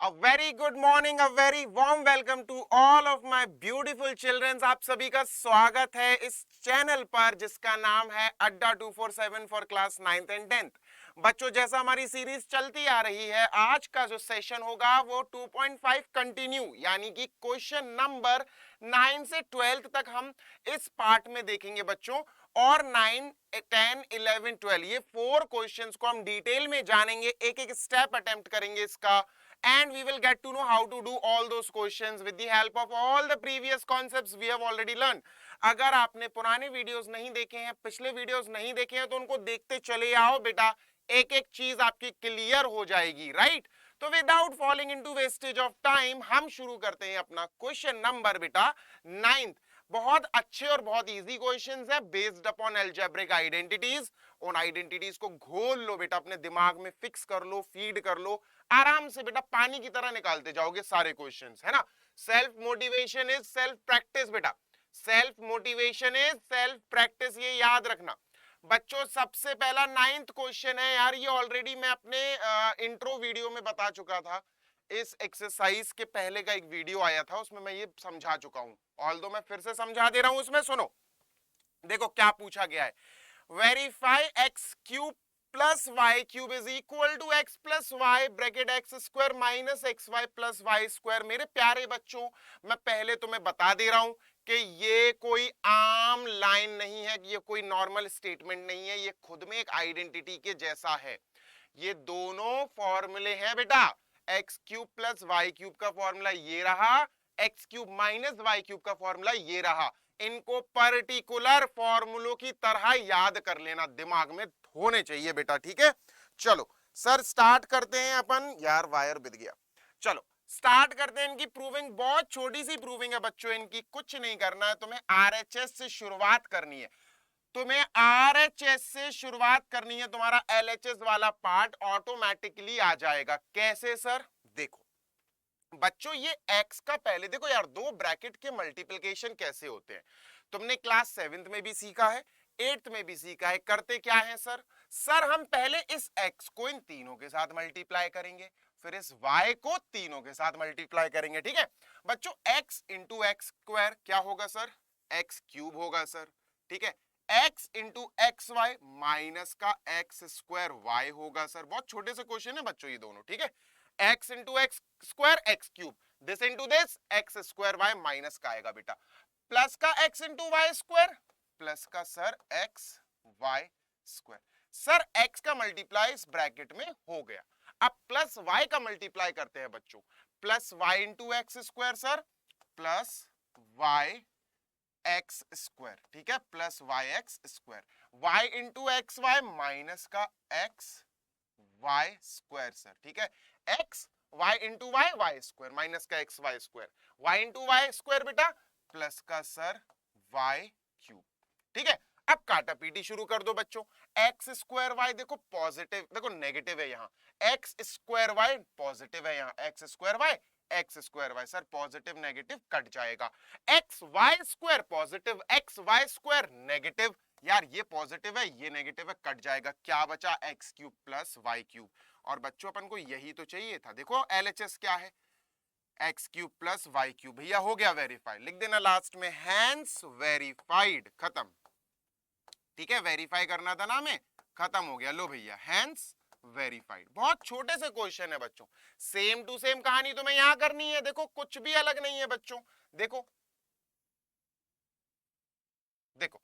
A very good morning, a very warm welcome to all of my beautiful children. आप सभी का स्वागत है इस चैनल पर जिसका नाम है अड्डा 247 for class 9th and 10th। बच्चों, जैसा हमारी सीरीज चलती आ रही है, आज का जो सेशन होगा वो 2.5 कंटिन्यू यानी कि क्वेश्चन नंबर 9 से 12 तक हम इस पार्ट में देखेंगे बच्चों। और 9, 10, 11, 12 ये 4 क्वेश्चंस को हम डिटेल में जानेंगे, एक एक स्टेप अटेम्प्ट करेंगे इसका, and we will get to know how to do all those questions with the help of all the previous concepts we have already learned। अगर आपने पुराने वीडियोस नहीं देखे हैं, पिछले वीडियोस नहीं देखे हैं, तो उनको देखते चले आओ बेटा, एक एक चीज आपकी क्लियर हो जाएगी, राइट। तो without falling into wastage of time हम शुरू करते हैं अपना क्वेश्चन नंबर बेटा 9th। बहुत अच्छे और बहुत इजी क्वेश्चंस है बेस्ड अपॉन अलजेब्रिक आइडेंटिटीज। उन आइडेंटिटीज को घोल लो बेटा, अपने दिमाग में फिक्स कर लो, फीड कर लो, आराम से बेटा पानी की तरह निकालते जाओगे सारे क्वेश्चंस, है ना। Self motivation is self practice बेटा, self motivation is self practice, ये याद रखना बच्चों। सबसे पहला 9th क्वेश्चन है यार, ये ऑलरेडी मैं अपने इंट्रो वीडियो में बता चुका था। इस एक्सरसाइज के पहले का एक वीडियो आया था, उसमें मैं ये समझा चुका हूं, ऑल्दो मैं फिर से समझा दे रहा हूं। उसमें सुनो, देखो क्या पूछा गया है। Verify x cube plus y cube is equal to x plus y bracket x square minus x y plus y square. मेरे प्यारे बच्चों, मैं पहले तुम्हें बता दे रहा हूं कि ये कोई आम लाइन नहीं है, ये कोई नॉर्मल स्टेटमेंट नहीं है, ये खुद में एक आइडेंटिटी के जैसा है। ये दोनों फॉर्मूले हैं बेटा, x cube plus y cube का फॉर्मूला ये रहा, x cube minus y cube का फॉर्मूला ये रहा। इनको पर्टिकुलर फॉर्मूलों की तरह याद कर लेना, दिमाग में होने चाहिए बेटा, ठीक है। चलो सर स्टार्ट करते हैं अपन, यार वायर बिद गया। चलो स्टार्ट करते हैं इनकी प्रूविंग। बहुत छोटी सी प्रूविंग है बच्चों, इनकी कुछ नहीं करना है, तुम्हें आरएचएस से शुरुआत करनी है। तुम्हें आरएचएस से शुरुआत करनी है, तुम्हारा एलएचएस वाला पार्ट ऑटोमेटिकली आ जाएगा। कैसे सर? देखो बच्चों, ये x का पहले देखो यार, दो ब्रैकेट के मल्टीप्लिकेशन कैसे होते हैं तुमने क्लास 7th में भी सीखा है, 8th में भी सीखा है। करते क्या है सर? सर हम पहले इस x को इन तीनों के साथ मल्टीप्लाई करेंगे, फिर इस y को तीनों के साथ मल्टीप्लाई करेंगे, ठीक है बच्चों। x इंटू एक्स स्क्वायर क्या होगा सर? x क्यूब होगा सर, ठीक है। x into x y minus का एक्स स्क्वायर y होगा सर। बहुत छोटे से क्वेश्चन है बच्चों ये दोनों, ठीक है। x into x square x cube, this into this x square y minus का आएगा बेटा, प्लस का x into y square plus का sir x y square. Sir x का मल्टीप्लाई इस ब्रैकेट में हो गया, अब प्लस y का मल्टीप्लाई करते हैं बच्चों, plus y into x square sir plus y x square, ठीक है, plus y x square, y into x y minus का एक्स वाई स्क्वायर सर, ठीक है। X y into y y square minus का x y square, y into y square बेटा plus का sir y cube, ठीक है। अब काटा पीटी शुरू कर दो बच्चों। एक्स स्क्वायर वाई देखो पॉजिटिव, देखो नेगेटिव है यहाँ, एक्स स्क्वायर वाई पॉजिटिव है यहाँ, x square y x square y sir positive negative कट जाएगा, x y square positive x y square negative, यार ये पॉजिटिव है ये नेगेटिव है कट जाएगा, क्या बचा? X cube plus y cube. और बच्चों अपन को यही तो चाहिए था, देखो एलएचएस क्या है, x cube plus y cube. भैया हो गया वेरीफाई, लिख देना लास्ट में हैंस वेरीफाइड, खत्म, ठीक है। वेरीफाई करना था ना हमें, खत्म हो गया, लो भैया हैंस वेरीफाइड। बहुत छोटे से क्वेश्चन है बच्चों, सेम टू सेम कहानी तुम्हें यहां करनी है, देखो कुछ भी अलग नहीं है बच्चों। देखो देखो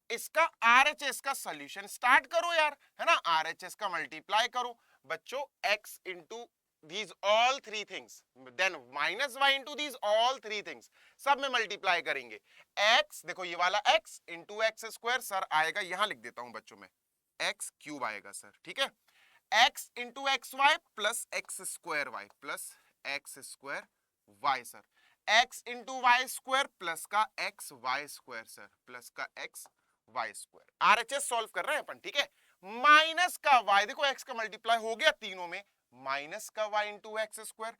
इसका आरएचएस का सॉल्यूशन स्टार्ट करो यार, है ना, आरएचएस का मल्टीप्लाई करो बच्चों, x into these all three things then minus y into these all three things, सब में मल्टीप्लाई करेंगे। x देखो ये वाला x into x square sir आएगा, यहां लिख देता हूं बच्चों में, x क्यूब आएगा सर, ठीक है। x into x y plus x square y plus x square y sir, x into y square plus का x y square sir plus का x y square. RHS solve कर रहे हैं अपन, ठीक है। माइनस का y देखो x का मल्टीप्लाई हो गया तीनों में, माइनस का y into x square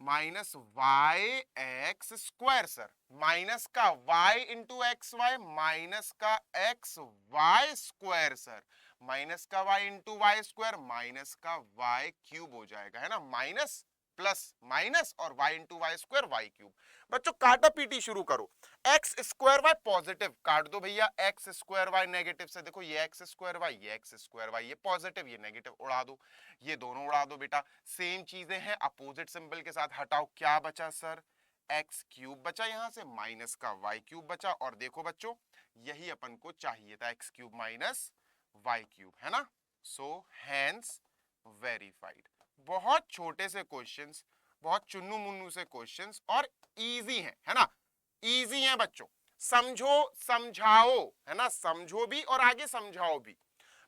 minus y x square sir, minus का y into x y minus का x y square sir, minus का y into y square minus का y क्यूब हो जाएगा, है ना, माइनस प्लस माइनस और y into y square y cube. बच्चों काटा पीटी शुरू करो। एक्स स्क्वायर वाई पॉजिटिव काट दो भैया, एक्स स्क्वायर वाई नेगेटिव से देखो ये एक्स स्क्वायर वाई, ये एक्स स्क्वायर वाई, ये पॉजिटिव ये नेगेटिव उड़ा दो, ये दोनों उड़ा दो बेटा। सेम चीजें हैं अपोजिट सिंबल के साथ, हटाओ क्या बचा सर, एक्स क्यूब बचा, यहां से माइनस का वाई क्यूब बचा। और देखो बच्चों यही अपन को चाहिए था, x cube minus y cube, है ना। So hence verified. बहुत छोटे से क्वेश्चंस, बहुत चुन्नू मुन्नू से क्वेश्चंस और इजी हैं, है ना, इजी हैं बच्चों। समझो समझाओ, है ना, समझो भी और आगे समझाओ भी।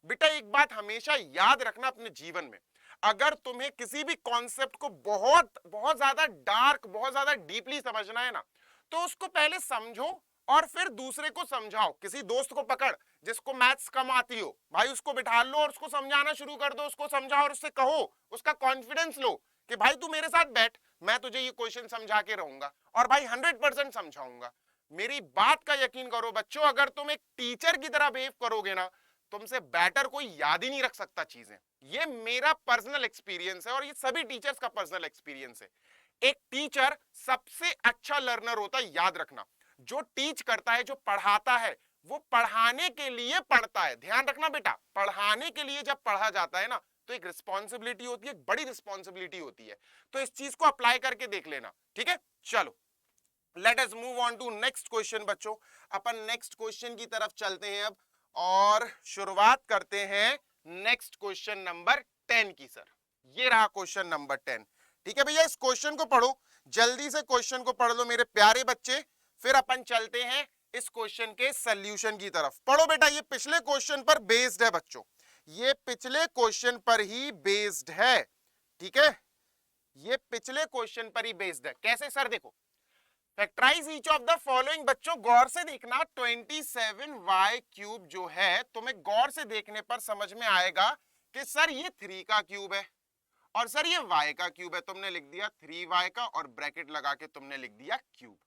बेटा एक बात हमेशा याद रखना अपने जीवन में, अगर तुम्हें किसी भी कॉन्सेप्ट को बहुत बहुत ज्यादा डार्क, बहुत ज्यादा डीपली समझना है ना, तो उसको पहले समझो और फिर दूसरे को समझाओ। किसी दोस्त को पकड़ जिसको मैथ्स कम आती हो, भाई उसको बिठा लो और उसको समझाना शुरू कर दो, उसको समझाओ और उससे कहो, उसका कॉन्फिडेंस लो कि भाई तू मेरे साथ बैठ, मैं तुझे ये क्वेश्चन समझा के रहूंगा और भाई 100% समझाऊंगा। मेरी बात का यकीन करो बच्चों, अगर तुम एक टीचर की तरह बिहेव करोगे ना, तुमसे बेटर कोई याद ही नहीं रख सकता चीजें। ये मेरा पर्सनल एक्सपीरियंस है और ये सभी टीचर्स का पर्सनल एक्सपीरियंस है। एक टीचर सबसे अच्छा लर्नर होता है, याद रखना। जो टीच करता है, जो पढ़ाता है, वो पढ़ाने के लिए पढ़ता है। ध्यान रखना बेटा, पढ़ाने के लिए जब पढ़ा जाता है ना, तो एक रिस्पॉन्सिबिलिटी होती है, एक बड़ी रिस्पॉन्सिबिलिटी होती है। तो इस चीज को अप्लाई करके देख लेना, ठीक है। चलो let us move on to next question बच्चों। अपन नेक्स्ट क्वेश्चन की तरफ चलते हैं अब और शुरुआत करते हैं नेक्स्ट क्वेश्चन नंबर 10 की। सर ये रहा क्वेश्चन नंबर 10, ठीक है भैया। इस क्वेश्चन को पढ़ो, जल्दी से क्वेश्चन को पढ़ लो मेरे प्यारे बच्चे, फिर अपन चलते हैं इस क्वेश्चन के सॉल्यूशन की तरफ। पढ़ो बेटा, ये पिछले क्वेश्चन पर बेस्ड है बच्चों, ये पिछले क्वेश्चन पर ही बेस्ड है, ठीक है, ये पिछले क्वेश्चन पर ही बेस्ड है। कैसे सर, देखो factorise each of the following. बच्चों गौर से देखना, 27y क्यूब जो है, तुम्हें गौर से देखने पर समझ में आएगा कि सर ये 3 का क्यूब है और सर ये y का क्यूब है। तुमने लिख दिया 3y का और ब्रैकेट लगा के तुमने लिख दिया क्यूब,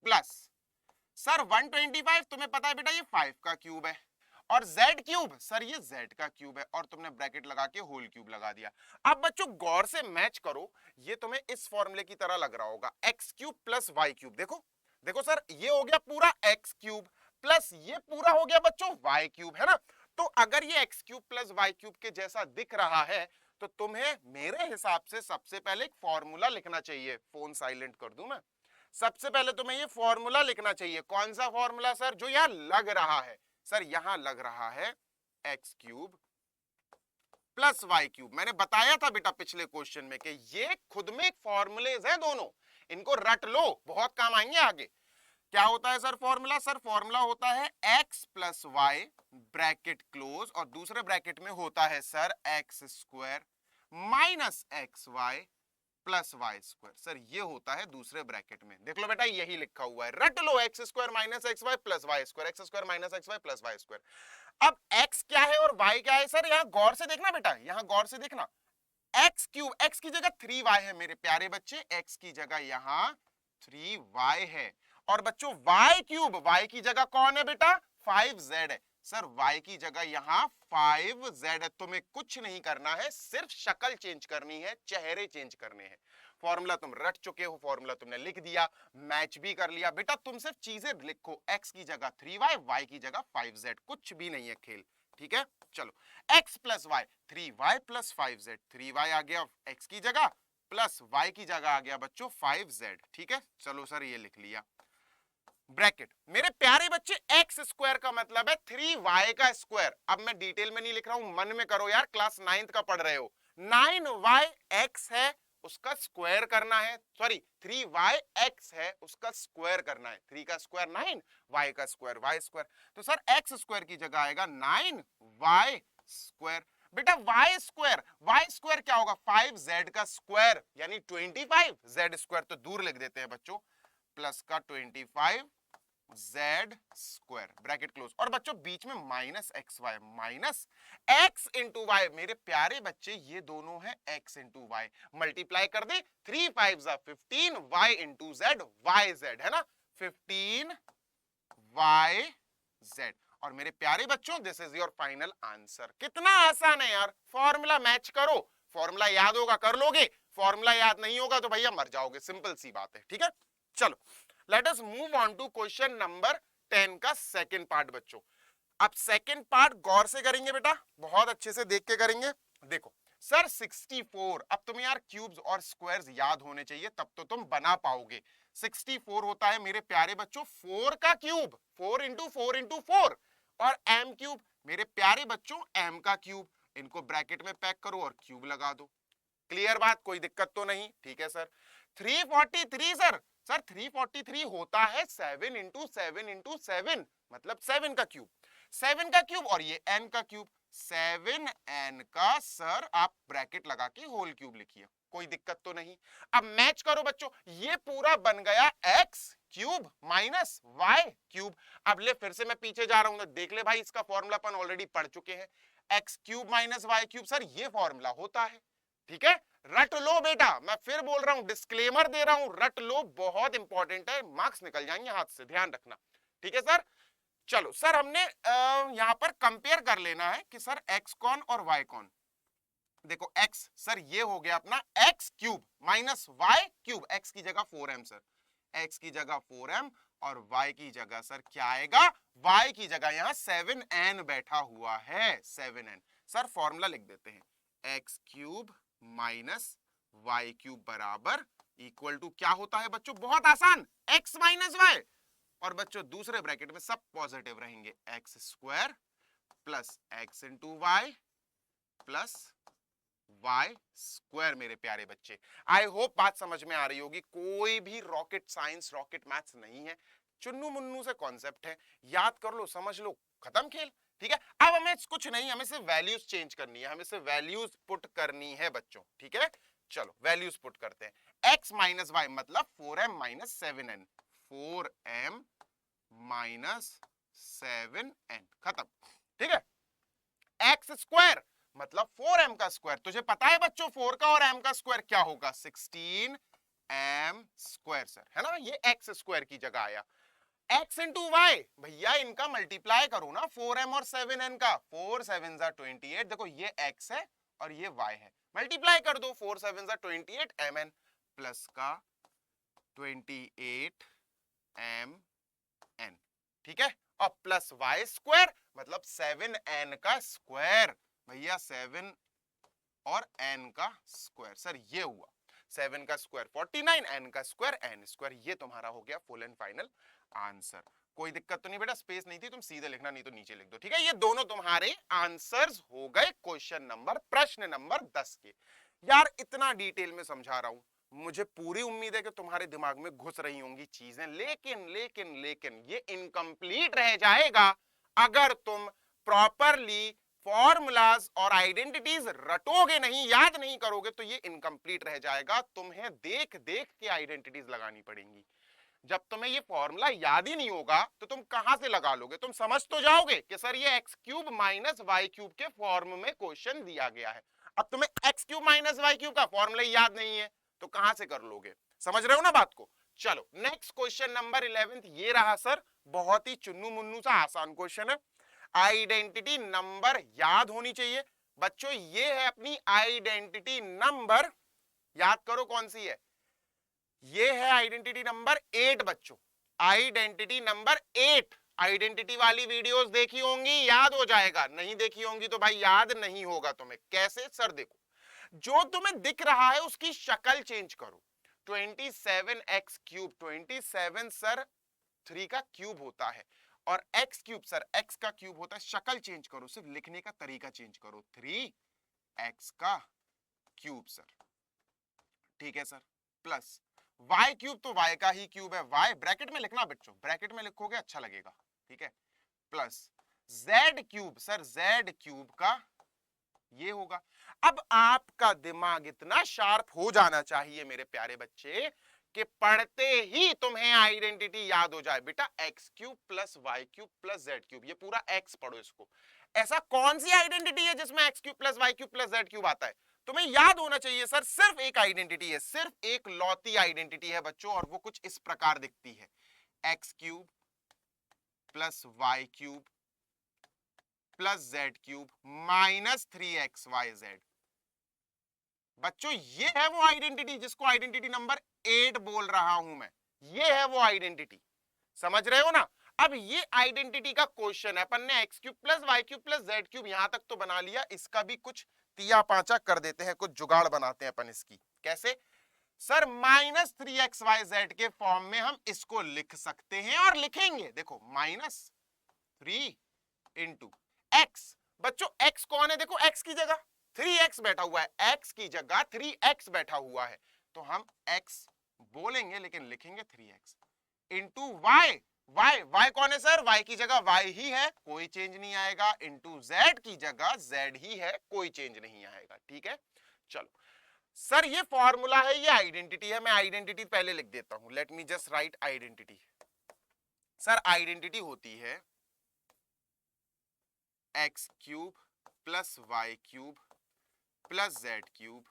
प्लस सर 125 तुम्हें पता है बेटा ये 5 का क्यूब है, और z क्यूब सर ये z का क्यूब है, और तुमने ब्रैकेट लगा के होल क्यूब लगा दिया। अब बच्चों गौर से मैच करो, ये तुम्हें इस फॉर्मूले की तरह लग रहा होगा, x cube plus y cube. देखो देखो सर, ये हो गया पूरा x क्यूब प्लस ये पूरा हो गया बच्चों y क्यूब, है ना। तो अगर ये x cube plus y cube के जैसा दिख रहा है, तो तुम्हें मेरे हिसाब से सबसे पहले एक फॉर्मूला लिखना चाहिए। फोन साइलेंट कर दूं मैं। सबसे पहले तुम्हें ये फॉर्मूला लिखना चाहिए। कौन सा फॉर्मूला सर? जो यहां लग रहा है सर, यहां लग रहा है x cube plus y cube. मैंने बताया था बेटा पिछले क्वेश्चन में कि ये खुद में एक फॉर्मूलेज है, दोनों इनको रट लो, बहुत काम आएंगे आगे। क्या होता है सर फॉर्मूला? सर फॉर्मूला होता है x plus y bracket close, और दूसरे ब्रैकेट में होता है sir x square minus x y plus y square. Sir ये होता है दूसरे ब्रैकेट में, देख लो बेटा यही लिखा हुआ है, रट लो, x square minus x y plus y square, x square minus x y plus y square. अब x क्या है और y क्या है सर? यहां गौर से देखना बेटा, यहां गौर से देखना, एक्स क्यूब, एक्स की जगह 3y है मेरे प्यारे बच्चे, एक्स की जगह यहां 3y है, और बच्चों y क्यूब, y की जगह कौन है बेटा? 5z है। सर y की जगह यहां 5z है। तुम्हें कुछ नहीं करना है, सिर्फ शक्ल चेंज करनी है, चेहरे चेंज करने हैं। फॉर्मूला तुम रट चुके हो, फॉर्मूला तुमने लिख दिया, मैच भी कर लिया बेटा। तुम सिर्फ चीजें लिखो, x की जगह 3y, y की जगह 5z, कुछ भी नहीं है खेल, ठीक है। चलो x plus y 3y plus 5z, 3y आ गया x की जगह प्लस y की जगह आ गया बच्चों 5z, ठीक है। चलो सर ये लिख लिया ब्रैकेट। मेरे प्यारे बच्चे एक्स स्क्वायर का मतलब है 3y का स्क्वायर। अब मैं डिटेल में नहीं लिख रहा हूं, मन में करो यार, क्लास 9th का पढ़ रहे हो। 9yx है उसका स्क्वायर करना है, सॉरी 3yx है उसका स्क्वायर करना है। 3 का स्क्वायर 9, y का स्क्वायर y स्क्वायर, तो सर x स्क्वायर की जगह आएगा 9y स्क्वायर। बेटा y स्क्वायर क्या होगा? 5z का स्क्वायर यानी 25, z स्क्वायर तो दूर लिख देते हैं बच्चों, प्लस का 25 z स्क्वायर ब्रैकेट क्लोज, और बच्चों बीच में minus x y, minus x into y. मेरे प्यारे बच्चे ये दोनों है x इंटू वाई, मल्टीप्लाई कर दे, 3 5 15 y into z, y z है ना, 15 y z। और मेरे प्यारे बच्चों this is your final answer. कितना आसान है यार, फॉर्मूला मैच करो, फॉर्मूला याद होगा कर लोगे, फॉर्मूला याद नहीं होगा तो भैया मर जाओगे, सिंपल सी बात है, ठीक है। चलो let us move on to question number 10 का सेकंड पार्ट बच्चों। अब सेकंड पार्ट गौर से करेंगे बेटा, बहुत अच्छे से देख के करेंगे। देखो सर 64, अब तुम यार क्यूब्स और स्क्वायर्स याद होने चाहिए तब तो तुम बना पाओगे। 64 होता है मेरे प्यारे बच्चों 4 का क्यूब, 4 इंटू 4 इंटू 4, और m क्यूब मेरे प्यारे बच्चों m का क्यूब। इनको ब्रैकेट में पैक करो और क्यूब लगा दो। क्लियर बात, कोई दिक्कत तो नहीं, ठीक है सर। 343 सर, सर 343 होता है 7 इंटू 7 इंटू 7, मतलब 7 का क्यूब, 7 का क्यूब, और ये n का क्यूब, 7n का सर आप ब्रैकेट लगा के होल क्यूब लिखिए, कोई दिक्कत तो नहीं। अब मैच करो बच्चों, ये पूरा बन गया x cube minus y cube. अब ले फिर से मैं पीछे जा रहा हूं, देख ले भाई इसका फॉर्मूला अपन ऑलरेडी पढ़ चुके हैं, x cube minus y cube, sir ये फॉर्मूला होता है, ठीक है। रट लो बेटा, मैं फिर बोल रहा हूं, डिस्क्लेमर दे रहा हूं, रट लो, बहुत इंपॉर्टेंट है, मार्क्स निकल जाएंगे हाथ से, ध्यान रखना, ठीक है सर। चलो सर हमने यहां पर कंपेयर कर लेना है कि सर x कौन और y कौन। देखो x सर ये हो गया अपना x cube minus y cube, x की जगह 4m सर, x की जगह 4m, और y की जगह सर क्या आएगा, y की जगह यहां 7n बैठा हुआ है, 7n। सर फॉर्मूला लिख देते हैं, x cube minus y cube बराबर इक्वल टू क्या होता है बच्चों, बहुत आसान, x माइनस y, और बच्चों दूसरे ब्रैकेट में सब पॉजिटिव रहेंगे, x square plus x into y plus y square. मेरे प्यारे बच्चे आई होप बात समझ में आ रही होगी, कोई भी रॉकेट साइंस रॉकेट मैथ्स नहीं है, चुन्नू मुन्नू से कॉन्सेप्ट है, याद कर लो समझ लो खत्म खेल, ठीक है। अब हमें कुछ नहीं, हमें सिर्फ वैल्यूज चेंज करनी है, हमें सिर्फ वैल्यूज पुट करनी है बच्चों, ठीक है। चलो वैल्यूज पुट करते हैं, x माइनस वाई मतलब 4m minus 7n, 4m minus 7n, खत्म, ठीक है। एक्स स्क्वायर मतलब 4m का स्क्वायर, तुझे पता है बच्चों 4 का और m का स्क्वायर क्या होगा, 16m स्क्वायर सर, है ना, ये x स्क्वायर की जगह आया। x इंटू वाई, भैया इनका मल्टीप्लाई करो ना, 4m और 7n का, 4 7 जा 28, देखो ये x है और ये y है, मल्टीप्लाई कर दो, 4 7 जा 28 mn प्लस का 28 mn, ठीक है, और प्लस वाई स्क्वायर मतलब 7n का स्क्वायर, भैया 7 और n का स्क्वायर, सर ये हुआ 7 का स्क्वायर 49, n का स्क्वायर n स्क्वायर, ये तुम्हारा हो गया फुल एंड फाइनल आंसर। कोई दिक्कत तो नहीं बेटा, स्पेस नहीं थी, तुम सीधे लिखना, नहीं तो नीचे लिख दो, ठीक है। ये दोनों तुम्हारे आंसर्स हो गए क्वेश्चन नंबर, प्रश्न नंबर 10 के। यार इतना डिटेल में समझा रहा हूं, मुझे पूरी उम्मीद है कि तुम्हारे दिमाग में घुस रही होंगी चीजें, लेकिन लेकिन लेकिन ये इनकम्प्लीट रह जाएगा अगर तुम प्रॉपरली फॉर्मूलाज और आइडेंटिटीज रटोगे नहीं, याद नहीं करोगे तो ये इनकम्प्लीट रह जाएगा, तुम्हें देख देख के आइडेंटिटीज लगानी पड़ेंगी। जब तुम्हें ये फॉर्मूला याद ही नहीं होगा तो तुम कहां से लगा लोगे, तुम समझ तो जाओगे कि सर ये x cube minus y cube के फॉर्म में क्वेश्चन दिया गया है, अब तुम्हें x cube minus y cube का फॉर्मूला याद नहीं है तो कहां से कर लोगे, समझ रहे हो ना बात को। चलो नेक्स्ट क्वेश्चन नंबर 11 ये रहा सर, बहुत ही चुन्नू मुन्नू सा आसान क्वेश्चन है, आइडेंटिटी नंबर याद होनी चाहिए बच्चों, ये है अपनी आइडेंटिटी नंबर, याद करो कौन सी है, ये है आइडेंटिटी नंबर 8 बच्चों, आइडेंटिटी नंबर 8, आइडेंटिटी वाली वीडियोस देखी होंगी, याद हो जाएगा, नहीं देखी होंगी तो भाई याद नहीं होगा तुम्हें, कैसे सर, देखो जो तुम्हें दिख रहा है उसकी शक्ल चेंज करो, 27x क्यूब, 27 सर 3 का क्यूब होता है, और x क्यूब सर x का क्यूब होता है, शक्ल चेंज करो, सिर्फ लिखने का तरीका चेंज करो, 3x का क्यूब सर, ठीक है सर, प्लस y क्यूब तो y का ही क्यूब है, y ब्रैकेट में लिखना बच्चों, ब्रैकेट में लिखोगे अच्छा लगेगा, ठीक है, plus z cube sir z cube का ये होगा। अब आपका दिमाग इतना शार्प हो जाना चाहिए मेरे प्यारे बच्चे कि पढ़ते ही तुम्हें आइडेंटिटी याद हो जाए, बेटा x cube plus y cube plus z cube, ये पूरा एक्स पढ़ो इसको, ऐसा कौन सी आइडेंटिटी है जिसमें x cube plus y cube plus z cube आता है, तुम्हें याद होना चाहिए सर, सिर्फ एक आइडेंटिटी है, सिर्फ एक लौती आइडेंटिटी है बच्चों, और वो कुछ इस प्रकार दिखती है, x cube plus y cube plus z cube minus 3xyz, बच्चों ये है वो आइडेंटिटी जिसको आइडेंटिटी नंबर 8 बोल रहा हूं मैं, ये है वो आइडेंटिटी, समझ रहे हो ना। अब ये आइडेंटिटी का क्वेश्चन है, अपन ने x cube plus y cube plus z cube यहां तक तो बना लिया, इसका भी कुछ तिया पांचा कर देते हैं, कुछ जुगाड़ बनाते हैं अपन इसकी। कैसे सर, माइनस 3xyz के फॉर्म में हम इसको लिख सकते हैं और लिखेंगे, देखो -3 इंटू एक्स। बच्चों x कौन है, देखो x की जगह 3x बैठा हुआ है, x की जगह 3x बैठा हुआ है, तो हम x बोलेंगे लेकिन लिखेंगे 3x इंटू y। y कौन है सर, y की जगह y ही है, कोई चेंज नहीं आएगा, इंटू z की जगह z ही है, कोई चेंज नहीं आएगा। ठीक है, चलो सर ये फॉर्मूला है, ये आइडेंटिटी है, मैं आइडेंटिटी पहले लिख देता हूं, let me just write identity. Sir identity होती है x cube plus y cube plus z cube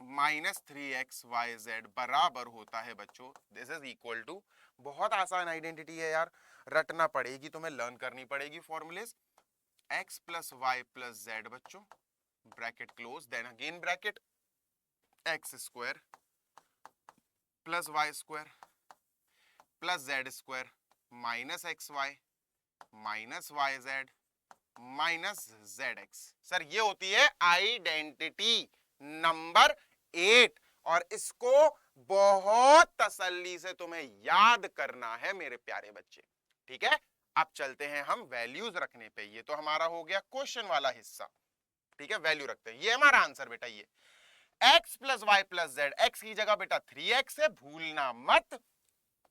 -3xyz बराबर होता है बच्चों, दिस इज इक्वल टू, बहुत आसान आइडेंटिटी है यार, रटना पड़ेगी, तुम्हें लर्न करनी पड़ेगी formulas, x plus y plus z बच्चों, bracket close, then again bracket, x square plus y square plus z square minus x y minus y z minus z x. Sir ये होती है आइडेंटिटी नंबर 8 और इसको बहुत तसल्ली से तुम्हें याद करना है मेरे प्यारे बच्चे। ठीक है, अब चलते हैं हम वैल्यूज रखने पे, ये तो हमारा हो गया क्वेश्चन वाला हिस्सा। ठीक है, वैल्यू रखते हैं, ये हमारा आंसर बेटा, ये x plus y plus z, x की जगह बेटा 3x है, भूलना मत,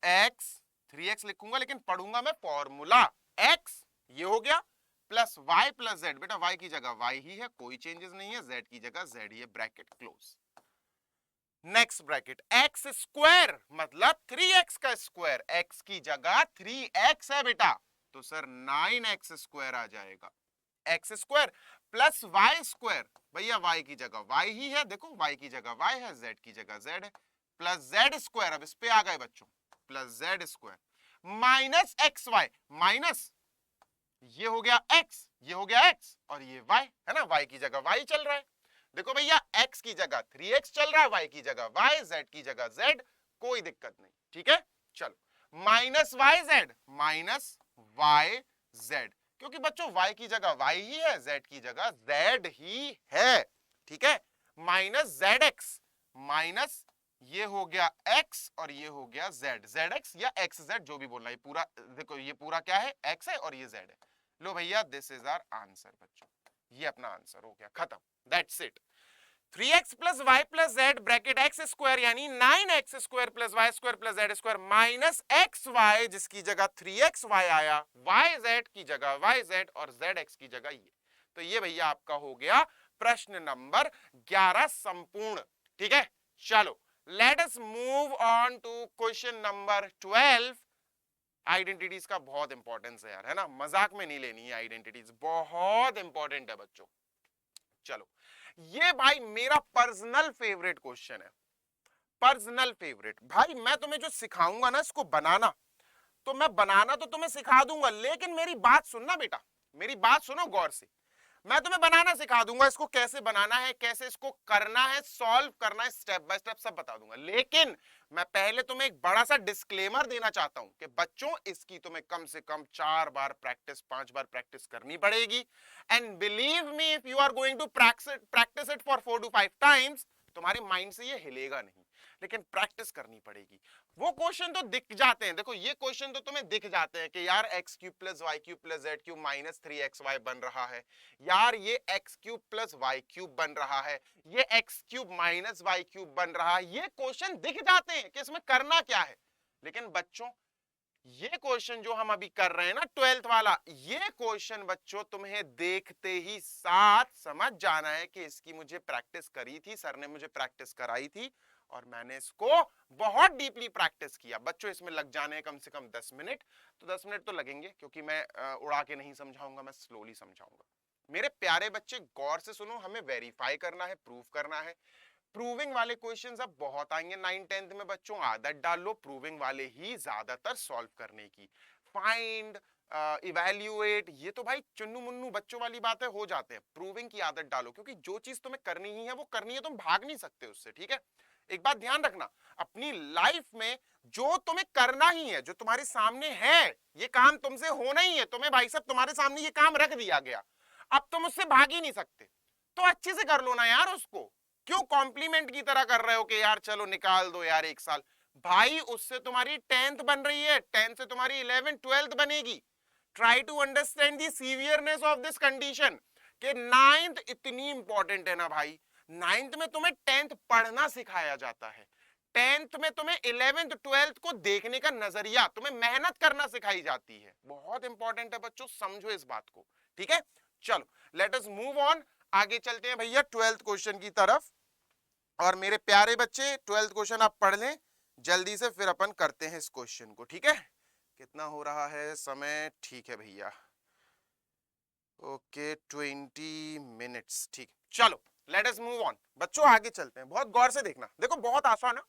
x 3x लिखूंगा लेकिन पढ़ूंगा मैं फॉर्मूला, x ये हो गया प्लस y प्लस जेड, बेटा y की जगह y ही है, कोई चेंजेस नहीं है, z की जगह z ही है, bracket close. Next bracket, x square मतलब 3x का स्क्वायर, x की जगह 3x है बेटा, तो सर 9x स्क्वायर आ जाएगा, x square plus y square, भैया y की जगह y ही है, देखो y की जगह y है, z की जगह z है, प्लस z स्क्वायर, अब इस पे आ गए बच्चों, plus z square minus x y, minus ये हो गया x, ये हो गया x और ये y है ना, y की जगह y चल रहा है, देखो भैया x की जगह 3x चल रहा है, y की जगह y, z की जगह z, कोई दिक्कत नहीं। ठीक है, चलो minus y z minus y z, क्योंकि बच्चों y की जगह y ही है, z की जगह z ही है। ठीक है, माइनस जेड एक्स माइनस ये हो गया x और ये हो गया z, zx या xz जो भी बोलना है, पूरा देखो ये पूरा क्या है, x है और ये z है, लो भैया दिस इज आवर आंसर बच्चों, ये अपना आंसर हो गया, खत्म, that's it. 3x plus y plus z bracket x square यानी 9x square plus y square plus z square minus x y, जिसकी जगह 3xy आया, वाई जेड की जगह वाई जेड और zx की जगह ये, तो ये भैया आपका हो गया प्रश्न नंबर 11 संपूर्ण। ठीक है, चलो let us move on to question number 12। Identities का बहुत इंपॉर्टेंस है यार, है ना, मजाक में नहीं लेनी है, आइडेंटिटीज बहुत इंपॉर्टेंट है बच्चों। चलो ये भाई मेरा पर्सनल फेवरेट क्वेश्चन है, पर्सनल फेवरेट भाई, मैं तुम्हें जो सिखाऊंगा ना इसको बनाना, तो मैं बनाना तो तुम्हें सिखा दूंगा, लेकिन मेरी बात सुनना बेटा, मेरी बात सुनो गौर से, मैं तुम्हें बनाना सिखा दूंगा, इसको कैसे बनाना है, कैसे इसको करना है, सॉल्व करना है, स्टेप बाय स्टेप सब बता दूंगा, लेकिन मैं पहले तुम्हें एक बड़ा सा डिस्क्लेमर देना चाहता हूं कि बच्चों इसकी तुम्हें कम से कम 4 बार प्रैक्टिस 5 बार प्रैक्टिस करनी पड़ेगी, and believe me if you are going to practise it for 4 to 5 times, तुम्हारे माइंड से ये हिलेगा नहीं, लेकिन प्रैक्टिस करनी पड़ेगी। वो क्वेश्चन तो दिख जाते हैं, देखो ये क्वेश्चन तो तुम्हें दिख जाते हैं कि यार x cube plus y cube plus z cube minus 3xy बन रहा है, यार ये x cube plus y cube बन रहा है, ये x cube minus y cube बन रहा है, ये क्वेश्चन दिख जाते हैं कि इसमें करना क्या है। लेकिन बच्चों ये क्वेश्चन जो हम अभी कर रहे हैं ना 12th वाला, ये क्वेश्चन बच्चों तुम्हें देखते ही साथ समझ जाना है कि इसकी मुझे प्रैक्टिस करी थी, सर ने मुझे प्रैक्टिस कराई थी और मैंने इसको बहुत डीपली प्रैक्टिस किया। बच्चों इसमें लग जाने कम से कम 10 मिनट, तो 10 मिनट तो लगेंगे, क्योंकि मैं उड़ा के नहीं समझाऊंगा, मैं स्लोली समझाऊंगा। मेरे प्यारे बच्चे गौर से सुनो, हमें वेरीफाई करना है, प्रूव करना है। प्रूविंग वाले क्वेश्चंस अब बहुत आएंगे 9th 10th में बच्चों, आदत डाल लो प्रूविंग वाले ही ज्यादातर सॉल्व करने की। फाइंड इवैल्यूएट, ये तो भाई चुन्नू मुन्नू बच्चों वाली बातें हो जाते हैं। प्रूविंग की आदत डालो, क्योंकि जो चीज तुम्हें करनी ही है वो करनी है, तुम भाग नहीं सकते उससे, ठीक है। एक बात ध्यान रखना, अपनी लाइफ में जो तुम्हें करना ही है, जो तुम्हारे सामने है, ये काम तुमसे होना ही है, तुम्हें भाई साहब तुम्हारे सामने ये काम रख दिया गया, अब तुम उससे भाग ही नहीं सकते, तो अच्छे से कर लो ना यार उसको। क्यों कॉम्प्लीमेंट की तरह कर रहे हो कि यार चलो निकाल दो यार 1 साल? भाई उससे तुम्हारी 10th बन रही है, 10th से तुम्हारी 11th 12th बनेगी। Try to understand the severeness of this condition कि 9th इतनी इंपॉर्टेंट है ना भाई। 9th में तुम्हें 10th पढ़ना सिखाया जाता है, 10th में तुम्हें 11th 12th को देखने का नजरिया, तुम्हें मेहनत करना सिखाई जाती है। बहुत इंपॉर्टेंट है बच्चों, समझो इस बात को, ठीक है। चलो लेट अस मूव ऑन, आगे चलते हैं भैया 12th क्वेश्चन की तरफ। और मेरे प्यारे बच्चे 12th क्वेश्चन आप पढ़ लें जल्दी से, फिर अपन करते हैं इस क्वेश्चन को, ठीक है। कितना हो रहा है समय? ठीक है भैया, ओके 20 मिनट्स, ठीक। चलो लेट अस मूव ऑन बच्चों, आगे चलते हैं। बहुत गौर से देखना, देखो बहुत आसान है।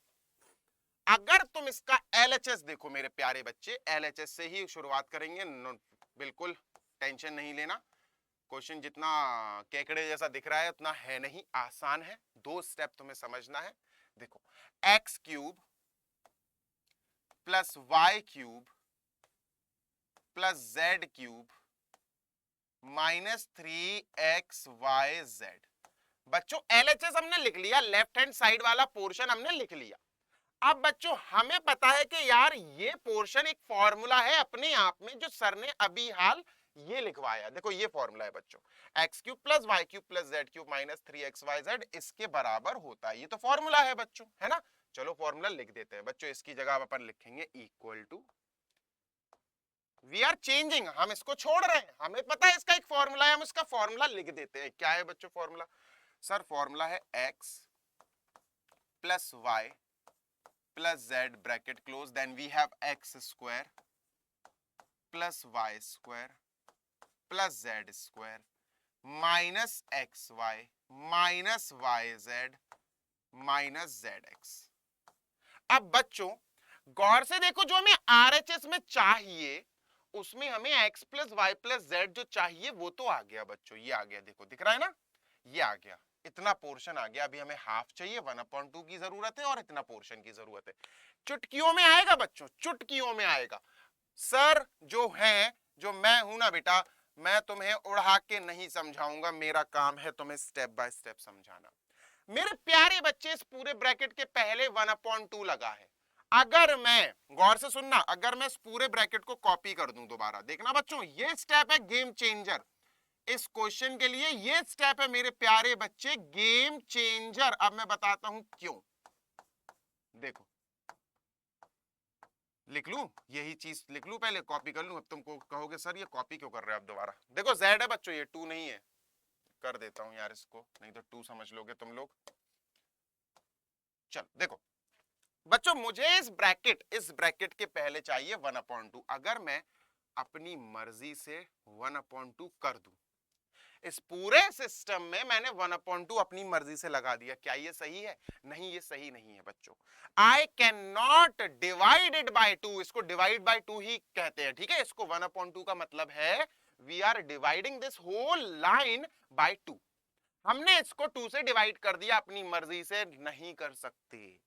अगर तुम इसका एलएचएस देखो मेरे प्यारे बच्चे, एलएचएस से ही शुरुआत करेंगे, बिल्कुल टेंशन नहीं लेना। क्वेश्चन जितना केकड़े जैसा दिख रहा है उतना है नहीं, आसान है। 2 स्टेप तुम्हें समझना है। देखो x cube plus y cube plus z cube -3xyz। बच्चों एलएचएस हमने लिख लिया, लेफ्ट हैंड साइड वाला पोर्शन हमने लिख लिया। अब बच्चों हमें पता है कि यार ये पोर्शन एक फॉर्मूला है अपने आप में, जो सर ने अभी हाल ये लिखवाया। देखो ये फॉर्मूला है बच्चों, x cube plus y cube plus z cube -3xyz इसके बराबर होता है। ये तो फॉर्मूला है बच्चों, है ना। चलो फॉर्मूला लिख देते हैं बच्चों, इसकी जगह अपन लिखेंगे equal to, we are changing, हम इसको छोड़ रहे हैं, हमें पता है इसका एक फॉर्मूला है, हम इसका फॉर्मूला लिख देते हैं। क्या है बच्चों फॉर्मूला? सर फॉर्मूला है x plus y plus z bracket close, then we have x square plus y square plus z square minus xy minus yz minus zx। अब बच्चों गौर से देखो, जो हमें आरएचएस में चाहिए उसमें हमें x plus y plus z जो चाहिए वो तो आ गया बच्चों, ये आ गया, देखो दिख रहा है ना, ये आ गया, इतना पोर्शन आ गया। अभी हमें हाफ चाहिए, 1/2 की जरूरत है और इतना पोर्शन की जरूरत है। चुटकियों में आएगा बच्चों, चुटकियों में आएगा। सर जो है, जो मैं हूं ना बेटा, मैं तुम्हें उड़ा के नहीं समझाऊंगा, मेरा काम है तुम्हें स्टेप बाय स्टेप समझाना। मेरे प्यारे बच्चे इस पूरे ब्रैकेट के पहले 1/2 लगा है। अगर मैं, गौर से सुनना, अगर मैं इस पूरे ब्रैकेट को कॉपी कर दूं दोबारा, देखना बच्चों ये स्टेप है गेम चेंजर। इस क्वेश्चन के लिए ये स्टेप है मेरे प्यारे बच्चे गेम चेंजर। अब मैं बताता हूं क्यों। देखो लिख लूं, यही चीज लिख लूं, पहले कॉपी कर लूं। अब तुमको कहोगे सर ये कॉपी क्यों कर रहे हो आप दोबारा। देखो z है बच्चों, ये 2 नहीं है, कर देता हूं यार इसको, नहीं तो 2 समझ लोगे तुम लोग। चल देखो बच्चों, मुझे इस ब्रैकेट के पहले चाहिए 1/2। अगर मैं अपनी मर्जी से 1/2 कर दूं, इस पूरे सिस्टम में मैंने 1/2 अपनी मर्जी से लगा दिया, क्या ये सही है? नहीं, ये सही नहीं है बच्चों। I can not divide it by 2, इसको डिवाइड बाय 2 ही कहते हैं, ठीक है। इसको 1/2 का मतलब है we are dividing this whole line by 2। हमने इसको 2 से डिवाइड कर दिया, अपनी मर्जी से नहीं कर सकते।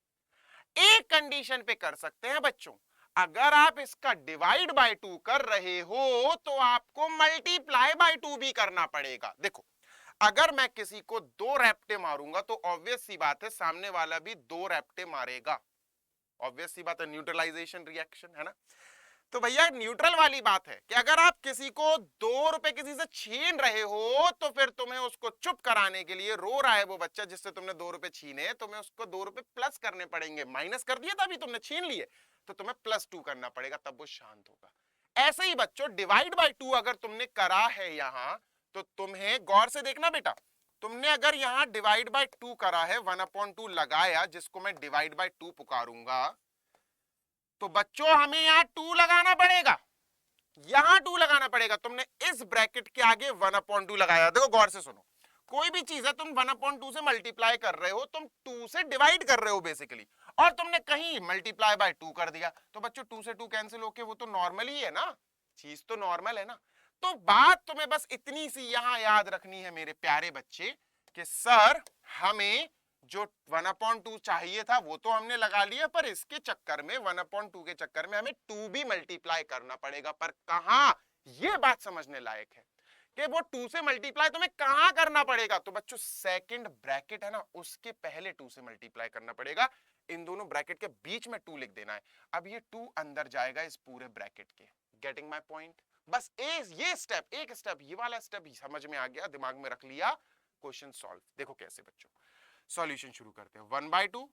एक कंडीशन पे कर सकते हैं बच्चों, अगर आप इसका डिवाइड बाय 2 कर रहे हो तो आपको मल्टीप्लाई बाय 2 भी करना पड़ेगा। देखो अगर मैं किसी को 2 रैप्टे मारूंगा तो ऑब्वियस सी बात है सामने वाला भी 2 रैप्टे मारेगा, ऑब्वियस सी बात है, न्यूट्रलाइजेशन रिएक्शन, है ना। तो भैया न्यूट्रल वाली बात है कि अगर आप किसी को 2 रुपए किसी से छीन रहे हो तो फिर तुम्हें उसको चुप कराने के लिए, रो रहा है वो बच्चा जिससे तुमने 2 रुपए छीने, तुम्हें उसको 2 रुपए प्लस करने पड़ेंगे। माइनस कर दिया था अभी तुमने, छीन लिए, तो तुम्हें +2 करना पड़ेगा, तब वो शांत होगा। ऐसे ही बच्चों डिवाइड बाय 2 अगर तुमने करा है यहां, तो तुम्हें गौर से देखना बेटा, तुमने अगर यहां डिवाइड बाय 2 करा है, 1/2 लगाया, जिसको मैं डिवाइड बाय 2 पुकारूंगा, तो बच्चों हमें यहां 2 लगाना पड़ेगा, यहां 2 लगाना पड़ेगा। तुमने इस ब्रैकेट के आगे 1/2 लगाया। देखो गौर से सुनो, कोई भी चीज है तुम 1/2 से मल्टीप्लाई कर रहे हो, तुम 2 से डिवाइड कर रहे हो बेसिकली, और तुमने कहीं मल्टीप्लाई बाय 2 कर दिया, तो बच्चों 2 से 2 कैंसिल होके वो तो नॉर्मल ही है ना, चीज तो नॉर्मल है ना। तो बात तुम्हें बस इतनी सी यहां याद रखनी है मेरे प्यारे बच्चे कि सर हमें जो 1/2 चाहिए था वो तो हमने लगा लिया, पर इसके चक्कर में 1/2 के चक्कर में हमें 2 भी मल्टीप्लाई करना पड़ेगा। पर कहां, ये बात समझने लायक है कि वो 2 से मल्टीप्लाई तुम्हें कहां करना पड़ेगा। तो बच्चों सेकंड ब्रैकेट है ना, उसके पहले 2 से मल्टीप्लाई करना पड़ेगा। इन दोनों ब्रैकेट के बीच में 2 लिख देना है। अब ये 2 अंदर जाएगा इस पूरे ब्रैकेट के। Getting my point? बस ये स्टेप, एक स्टेप, ये वाला स्टेप समझ में आ गया, दिमाग में रख लिया, क्वेश्चन सॉल्व। देखो कैसे बच्चों, सॉल्यूशन शुरू करते हैं। 1/2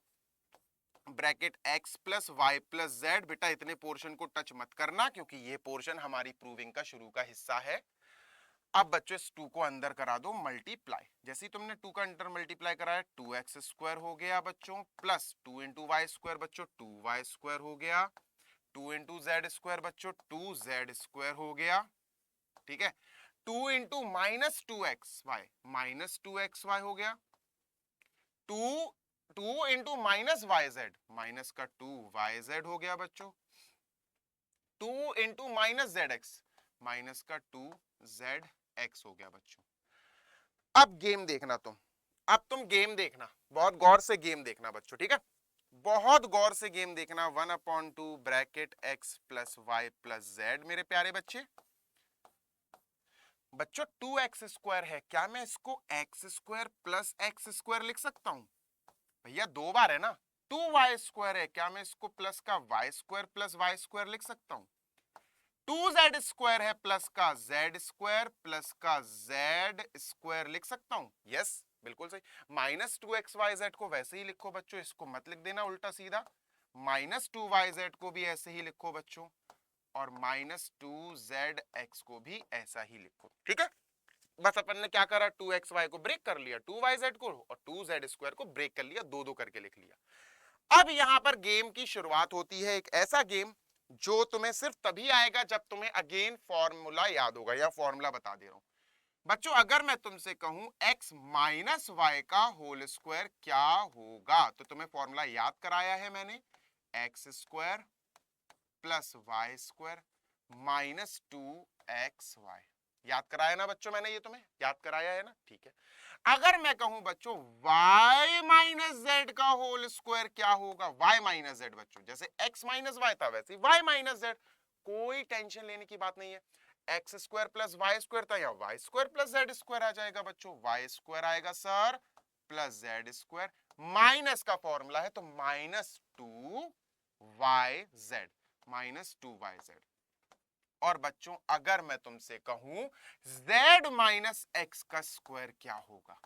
bracket x plus y plus z. बेटा इतने पोर्शन को टच मत करना क्योंकि ये पोर्शन हमारी प्रूविंग का शुरू का हिस्सा है। अब बच्चों इस 2 को अंदर करा दो मल्टीप्लाई। जैसे ही तुमने 2 का अंदर मल्टीप्लाई कराया 2x स्क्वायर हो गया बच्चों, प्लस 2 इंटू वाई स्क्वायर बच्चों 2y स्क्वायर हो गया, 2 इंटू जेड स्क्वायर बच्चों 2z स्क्वायर हो गया। ठीक है, 2 into minus 2xy minus 2xy हो गया, 2 into minus y z minus का 2yz हो गया बच्चों, 2 into minus z x minus का 2zx हो गया बच्चों। अब गेम देखना तुम, अब तुम गेम देखना, बहुत गौर से गेम देखना बच्चों, ठीक है, बहुत गौर से गेम देखना। 1/2 bracket x plus y plus z. मेरे प्यारे बच्चे, बच्चों 2x स्क्वायर है, क्या मैं इसको x square plus x square लिख सकता हूं? भैया 2 बार है ना। 2y स्क्वायर है, क्या मैं इसको प्लस का y square plus y square लिख सकता हूं? 2z स्क्वायर है प्लस का z स्क्वायर प्लस का z स्क्वायर लिख सकता हूं? यस, बिल्कुल सही। माइनस 2xyz को वैसे ही लिखो बच्चों, इसको मत लिख देना उल्टा सीधा। माइनस 2yz को भी ऐसे ही लिखो बच्चों, और माइनस 2zx को भी ऐसा ही लिखो। ठीक है, बस अपन ने क्या करा, 2xy को ब्रेक कर लिया, 2yz को और 2z स्क्वायर को ब्रेक कर लिया, दो दो करके लिख लिया। अब यहां पर गेम की शुरुआत होती है, एक ऐसा गेम जो तुम्हें सिर्फ तभी आएगा जब तुम्हें अगेन फॉर्मूला याद होगा, या फॉर्मूला बता दे रहा हूं बच्चों। अगर मैं तुमसे कहूं x माइनस वाई का होल स्क्वायर क्या होगा, तो तुम्हें फॉर्मूला याद कराया है मैंने, x square plus y square minus 2xy। याद कराया ना बच्चों मैंने, ये तुम्हें याद कराया है ना, ठीक है। अगर मैं कहूं बच्चों y माइनस जेड का होल स्क्वायर क्या होगा, y माइनस जेड बच्चों, जैसे x माइनस वाई था वैसे y माइनस जेड, कोई टेंशन लेने की बात नहीं है। X square plus y square था, या y square plus z square आ जाएगा बच्चों, वाई स्क्वायर आएगा sir plus z square, minus का फॉर्मूला है तो माइनस 2yz माइनस 2yz। और बच्चों अगर मैं तुमसे कहूं z माइनस एक्स का स्क्वायर क्या होगा,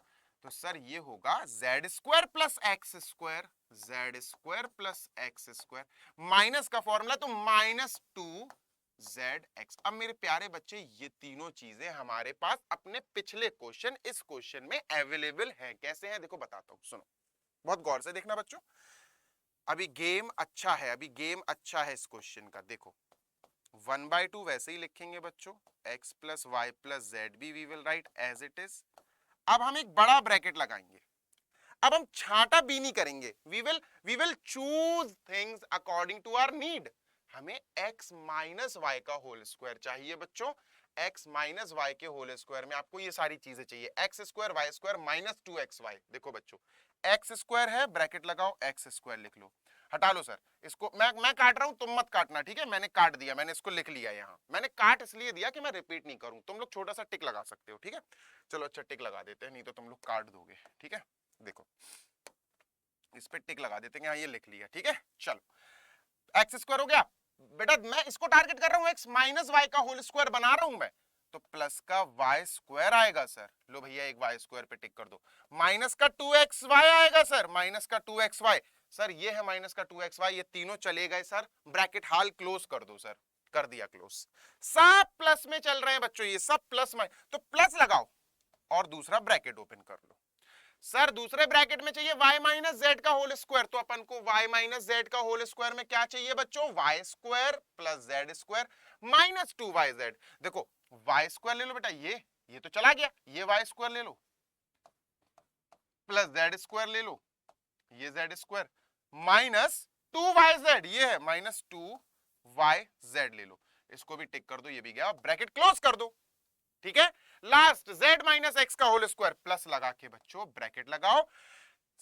तो सर ये होगा z square plus x square, z square plus x square, minus का फॉर्मूला तो माइनस 2zx। अब मेरे प्यारे बच्चे ये तीनों चीजें हमारे पास अपने पिछले क्वेश्चन, इस क्वेश्चन में अवेलेबल है। कैसे हैं देखो बताता हूं, सुनो बहुत गौर से देखना बच्चों। अभी गेम अच्छा है, अभी गेम अच्छा है इस क्वेश्चन का। देखो 1/2 वैसे ही लिखेंगे बच्चों, x plus y plus z भी we will write as it is. अब हम एक बड़ा ब्रैकेट लगाएंगे, अब हम छाटा भी नहीं करेंगे, we will choose things according to our need. हमें x माइनस वाई का होल स्क्वायर चाहिए बच्चों, x माइनस वाई के होल स्क्वायर में आपको ये सारी चीजें चाहिए, x square y square minus 2xy। देखो बच्चों x स्क्वायर है, ब्रैकेट लगाओ, x स्क्वायर लिख लो, हटा लो सर इसको, मैं काट रहा हूं, तुम मत काटना, ठीक है, मैंने काट दिया, मैंने इसको लिख लिया यहाँ, मैंने काट इसलिए दिया कि मैं रिपीट नहीं करूं, तुम लोग छोटा सा टिक लगा सकते हो, ठीक है। चलो अच्छा टिक लगा देते हैं, नहीं तो तुम लोग काट दोगे, ठीक है। देखो इस पे टिक लगा देते हैं, हाँ ये लिख लिया, ठीक है। चलो एक्स स्क्वायर हो गया बेटा, मैं इसको टारगेट कर रहा हूं, एक्स माइनस वाई का होल स्क्वायर बना रहा हूं मैं, तो प्लस का वाई स्क्वायर आएगा सर, लो भैया एक वाई स्क्वायर पे टिक कर दो, माइनस का 2xy आएगा सर, माइनस का 2xy, सर ये है माइनस का 2xy, ये तीनों चले गए सर, ब्रैकेट हाल क्लोज कर दो सर, कर दिया क्लोज। सब प्लस में चल रहे हैं बच्चों, ये सब प्लस में, तो प्लस लगाओ और दूसरा ब्रैकेट ओपन कर लो। सर दूसरे ब्रैकेट में चाहिए y माइनस जेड का होल स्क्वायर, तो अपन को y माइनस जेड का होल स्क्वायर में क्या चाहिए बच्चों, y square plus z square minus 2yz। देखो y स्क्वायर ले लो बेटा, ये तो चला गया, ये y स्क्वायर ले लो प्लस जेड स्क्वायर ले लो, ये z स्क्वायर माइनस 2yz, ये है माइनस 2yz ले लो, इसको भी टिक कर दो, ये भी गया, ब्रैकेट क्लोज कर दो। ठीक है, लास्ट z माइनस एक्स का होल स्क्वायर प्लस लगा के बच्चों ब्रैकेट लगाओ।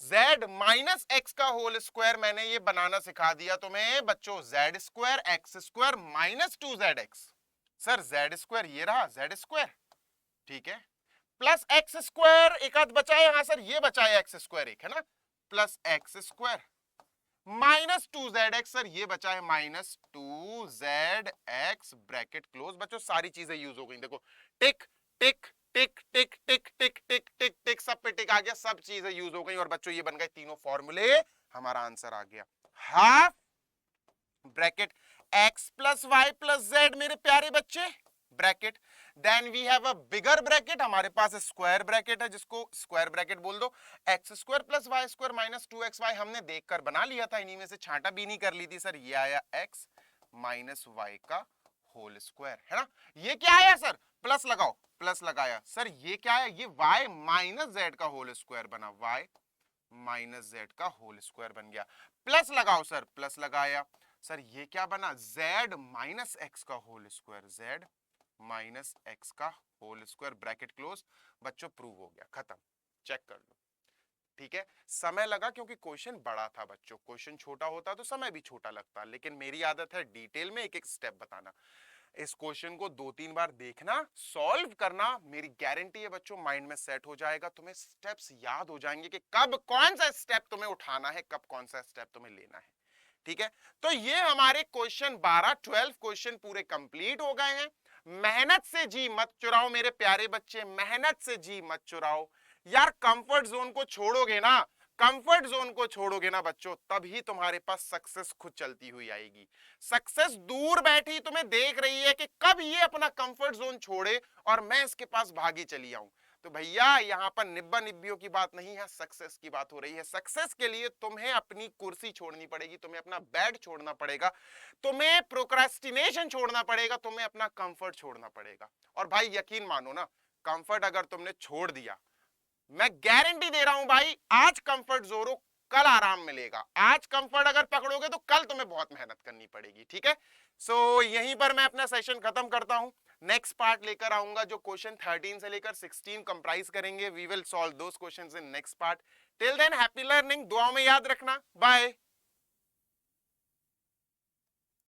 z माइनस एक्स का होल स्क्वायर मैंने ये बनाना सिखा दिया तुम्हें बच्चों, Z square x square minus 2zx। Sir Z square ये रहा जेड स्क्वायर, ठीक है, प्लस एक्स स्क्वायर एक आध बचा है, हाँ सर ये बचा है एक्स स्क्वायर एक, है ना, plus x square minus 2zx, sir ये बचा है माइनस 2zx, ब्रैकेट क्लोज। बच्चों सारी चीजें यूज हो गई, देखो टिक टिक टिक टिक टिक टिक टिक टिक टिक, सब पे टिक आ गया, सब चीजें यूज हो गई और बच्चों ये बन गए तीनों फॉर्मूले, हमारा आंसर आ गया। Half bracket x plus y plus z, मेरे प्यारे बच्चे, bracket, then we have a bigger bracket, हमारे पास स्क्वायर ब्रैकेट है जिसको स्क्वायर ब्रैकेट बोल दो, x square plus y square minus 2xy हमने देखकर बना लिया था, इन्हीं में से छांटा भी नहीं कर ली थी सर, ये आया x माइनस वाई का होल स्क्वायर, है ना। ये क्या आया सर, प्लस लगाओ, प्लस लगाया, सर ये क्या है, ये y माइनस जेड का होल स्क्वायर बना, y माइनस जेड का होल स्क्वायर बन गया, प्लस लगाओ सर, प्लस लगाया, सर ये क्या बना, z माइनस एक्स का whole square, z minus x का होल स्क्वायर, ब्रैकेट क्लोज। बच्चों प्रूव हो गया, खत्म, चेक कर लो। ठीक है, समय लगा क्योंकि क्वेश्चन बड़ा था बच्चों, क्वेश्चन छोटा होता तो समय भी छोटा लगता, लेकिन मेरी आदत है डिटेल में एक एक स्टेप बताना। इस क्वेश्चन को 2-3 बार देखना, सॉल्व करना, मेरी गारंटी है बच्चों माइंड में सेट हो जाएगा, तुम्हें स्टेप्स याद हो जाएंगे कि कब कौन सा स्टेप तुम्हें उठाना है, कब कौन सा स्टेप तुम्हें लेना है। ठीक है, तो ये हमारे क्वेश्चन 12 क्वेश्चन पूरे कंप्लीट हो गए हैं। मेहनत से जी मत चुराओ मेरे प्यारे बच्चे, मेहनत से जी मत चुराओ यार, कंफर्ट जोन को छोड़ोगे ना, कंफर्ट जोन को छोड़ोगे ना बच्चों, तभी तुम्हारे पास सक्सेस खुद चलती हुई आएगी। सक्सेस दूर बैठी तुम्हें देख रही है कि कब ये अपना कंफर्ट जोन छोड़े और मैं इसके पास भागी चली आऊं। तो भैया यहाँ पर निब्बा निब्बियों की बात नहीं है, सक्सेस की बात हो रही है। सक्सेस के लिए तुम्हें अपनी कुर्सी छोड़नी पड़ेगी, तुम्हें अपना बेड छोड़ना पड़ेगा, तुम्हें प्रोक्रेस्टिनेशन छोड़ना पड़ेगा, तुम्हें अपना कंफर्ट छोड़ना पड़ेगा। और भाई यकीन मानो ना, कंफर्ट अगर तुमने छोड़ दिया, मैं गारंटी दे रहा हूं भाई, आज कंफर्ट जोरो कल आराम मिलेगा, आज कंफर्ट अगर पकड़ोगे तो कल तुम्हें बहुत मेहनत करनी पड़ेगी। ठीक है, सो यहीं पर मैं अपना सेशन खत्म करता हूं, नेक्स्ट पार्ट लेकर आऊंगा जो क्वेश्चन 13 से लेकर 16 कंप्राइज करेंगे, we will solve those questions in next part. Till then happy learning, दुआओं में याद रखना, बाय।